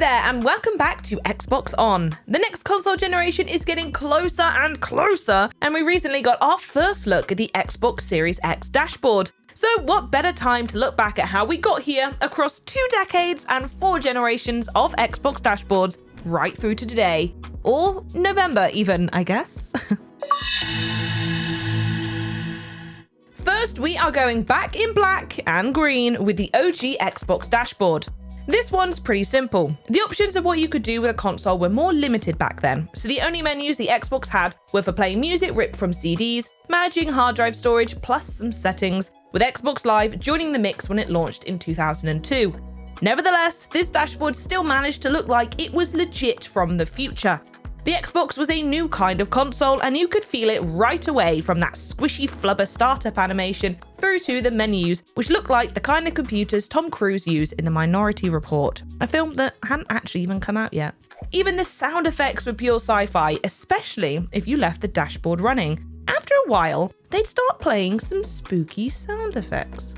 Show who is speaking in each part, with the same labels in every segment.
Speaker 1: there, and welcome back to Xbox On. The next console generation is getting closer and closer, and we recently got our first look at the Xbox Series X dashboard. So what better time to look back at how we got here across 2 decades and 4 generations of Xbox dashboards right through to today. Or November even, I guess. First, we are going back in black and green with the OG Xbox dashboard. This one's pretty simple. The options of what you could do with a console were more limited back then, so the only menus the Xbox had were for playing music ripped from CDs, managing hard drive storage, plus some settings, with Xbox Live joining the mix when it launched in 2002. Nevertheless, this dashboard still managed to look like it was legit from the future. The Xbox was a new kind of console, and you could feel it right away from that squishy flubber startup animation through to the menus, which looked like the kind of computers Tom Cruise used in The Minority Report, a film that hadn't actually even come out yet. Even the sound effects were pure sci-fi, especially if you left the dashboard running. After a while, they'd start playing some spooky sound effects.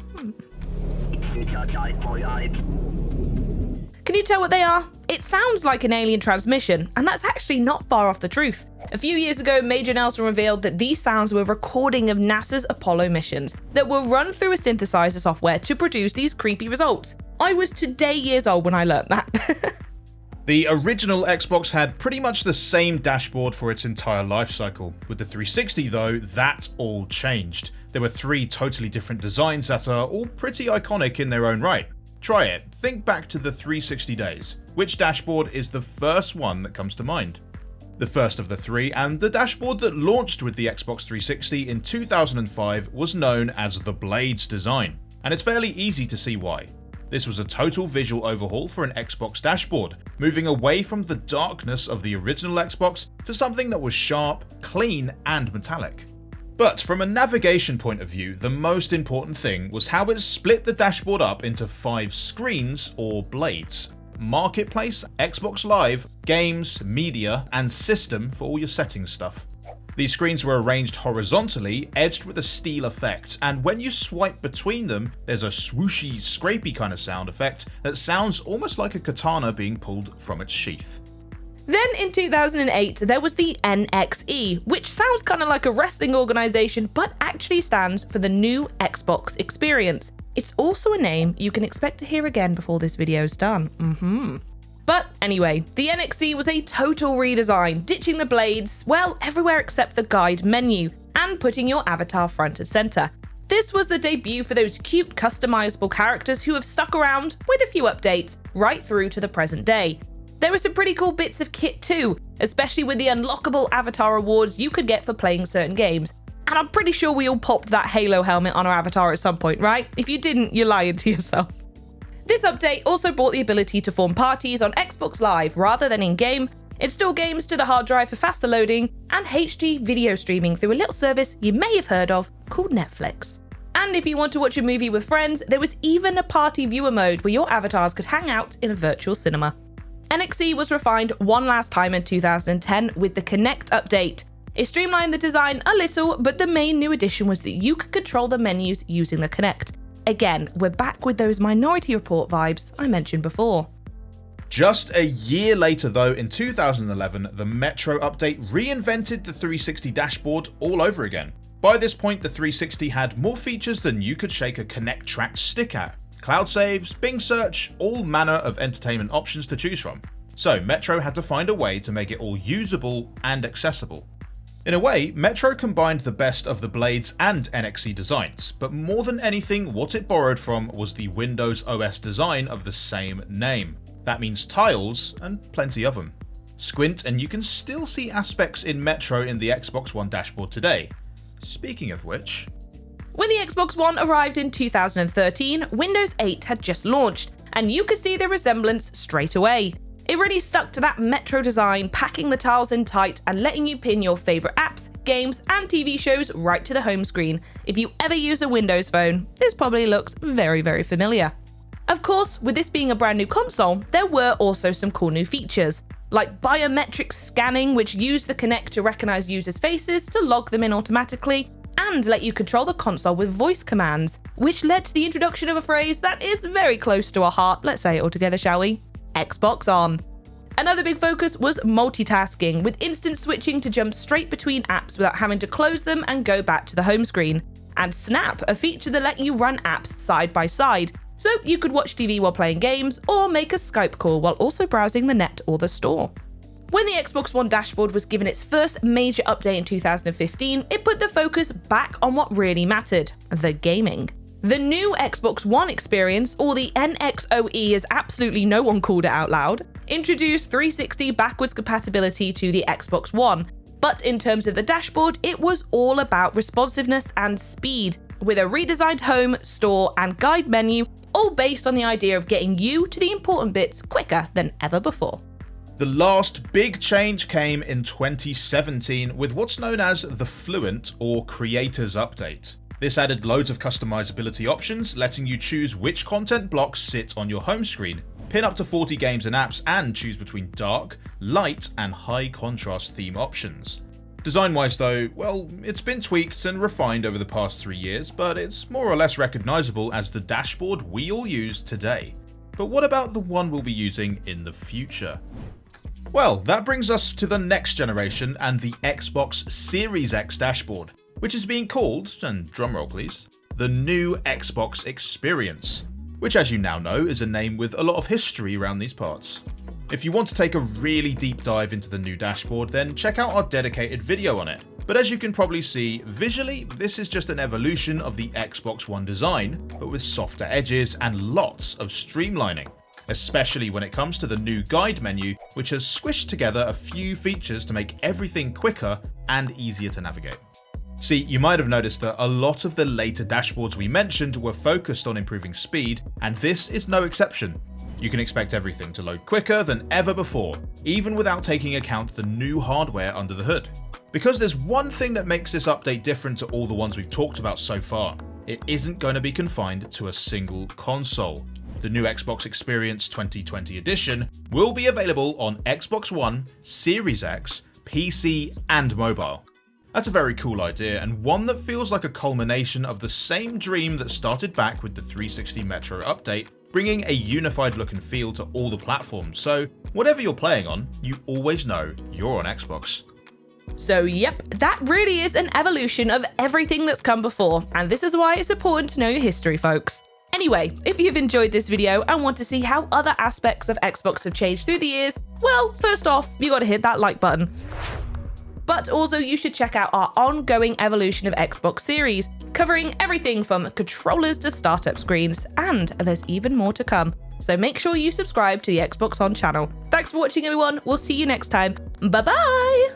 Speaker 1: Can you tell what they are? It sounds like an alien transmission, and that's actually not far off the truth. A few years ago, Major Nelson revealed that these sounds were a recording of NASA's Apollo missions that were run through a synthesizer software to produce these creepy results. I was today years old when I learnt that.
Speaker 2: The original Xbox had pretty much the same dashboard for its entire life cycle. With the 360 though, that all changed. There were 3 totally different designs that are all pretty iconic in their own right. Try it. Think back to the 360 days. Which dashboard is the first one that comes to mind? The first of the 3, and the dashboard that launched with the Xbox 360 in 2005, was known as the Blades design, and it's fairly easy to see why. This was a total visual overhaul for an Xbox dashboard, moving away from the darkness of the original Xbox to something that was sharp, clean, and metallic. But from a navigation point of view, the most important thing was how it split the dashboard up into 5 screens, or blades. Marketplace, Xbox Live, Games, Media, and System for all your settings stuff. These screens were arranged horizontally, edged with a steel effect, and when you swipe between them, there's a swooshy, scrapey kind of sound effect that sounds almost like a katana being pulled from its sheath.
Speaker 1: Then in 2008, there was the NXE, which sounds kind of like a wrestling organization, but actually stands for the New Xbox Experience. It's also a name you can expect to hear again before this video's done. But anyway, the NXE was a total redesign, ditching the blades, well, everywhere except the guide menu, and putting your avatar front and center. This was the debut for those cute customizable characters who have stuck around, with a few updates, right through to the present day. There were some pretty cool bits of kit too, especially with the unlockable avatar awards you could get for playing certain games. And I'm pretty sure we all popped that Halo helmet on our avatar at some point, right? If you didn't, you're lying to yourself. This update also brought the ability to form parties on Xbox Live rather than in-game, install games to the hard drive for faster loading, and HD video streaming through a little service you may have heard of called Netflix. And if you want to watch a movie with friends, there was even a party viewer mode where your avatars could hang out in a virtual cinema. NXE was refined one last time in 2010 with the Kinect update. It streamlined the design a little, but the main new addition was that you could control the menus using the Kinect. Again, we're back with those Minority Report vibes I mentioned before.
Speaker 2: Just a year later though, in 2011, the Metro update reinvented the 360 dashboard all over again. By this point, the 360 had more features than you could shake a Kinect tracked stick at. Cloud saves, Bing search, all manner of entertainment options to choose from. So Metro had to find a way to make it all usable and accessible. In a way, Metro combined the best of the Blades and NXE designs, but more than anything, what it borrowed from was the Windows OS design of the same name. That means tiles, and plenty of them. Squint and you can still see aspects in Metro in the Xbox One dashboard today. Speaking of which...
Speaker 1: When the Xbox One arrived in 2013, Windows 8 had just launched, and you could see the resemblance straight away. It really stuck to that Metro design, packing the tiles in tight and letting you pin your favourite apps, games, and TV shows right to the home screen. If you ever use a Windows phone, this probably looks very, very familiar. Of course, with this being a brand new console, there were also some cool new features, like biometric scanning, which used the Kinect to recognise users' faces to log them in automatically, and let you control the console with voice commands, which led to the introduction of a phrase that is very close to our heart. Let's say it all together, shall we? Xbox On. Another big focus was multitasking, with instant switching to jump straight between apps without having to close them and go back to the home screen. And Snap, a feature that let you run apps side by side, so you could watch TV while playing games or make a Skype call while also browsing the net or the store. When the Xbox One dashboard was given its first major update in 2015, it put the focus back on what really mattered: the gaming. The new Xbox One experience, or the NXOE as absolutely no one called it out loud, introduced 360 backwards compatibility to the Xbox One. But in terms of the dashboard, it was all about responsiveness and speed, with a redesigned home, store, and guide menu, all based on the idea of getting you to the important bits quicker than ever before.
Speaker 2: The last big change came in 2017 with what's known as the Fluent or Creators Update. This added loads of customizability options, letting you choose which content blocks sit on your home screen, pin up to 40 games and apps, and choose between dark, light, and high contrast theme options. Design-wise though, well, it's been tweaked and refined over the past 3 years, but it's more or less recognizable as the dashboard we all use today. But what about the one we'll be using in the future? Well, that brings us to the next generation and the Xbox Series X dashboard, which is being called, and drumroll please, the new Xbox Experience, which as you now know is a name with a lot of history around these parts. If you want to take a really deep dive into the new dashboard, then check out our dedicated video on it. But as you can probably see, visually, this is just an evolution of the Xbox One design, but with softer edges and lots of streamlining, especially when it comes to the new guide menu, which has squished together a few features to make everything quicker and easier to navigate. See, you might have noticed that a lot of the later dashboards we mentioned were focused on improving speed, and this is no exception. You can expect everything to load quicker than ever before, even without taking account the new hardware under the hood. Because there's one thing that makes this update different to all the ones we've talked about so far: it isn't going to be confined to a single console. The new Xbox Experience 2020 edition will be available on Xbox One, Series X, PC, and mobile. That's a very cool idea, and one that feels like a culmination of the same dream that started back with the 360 Metro update, bringing a unified look and feel to all the platforms, so whatever you're playing on, you always know you're on Xbox.
Speaker 1: So yep, that really is an evolution of everything that's come before, and this is why it's important to know your history, folks. Anyway, if you've enjoyed this video and want to see how other aspects of Xbox have changed through the years, well, first off, you gotta hit that like button. But also you should check out our ongoing evolution of Xbox Series, covering everything from controllers to startup screens, and there's even more to come. So make sure you subscribe to the Xbox On channel. Thanks for watching everyone, we'll see you next time. Bye bye!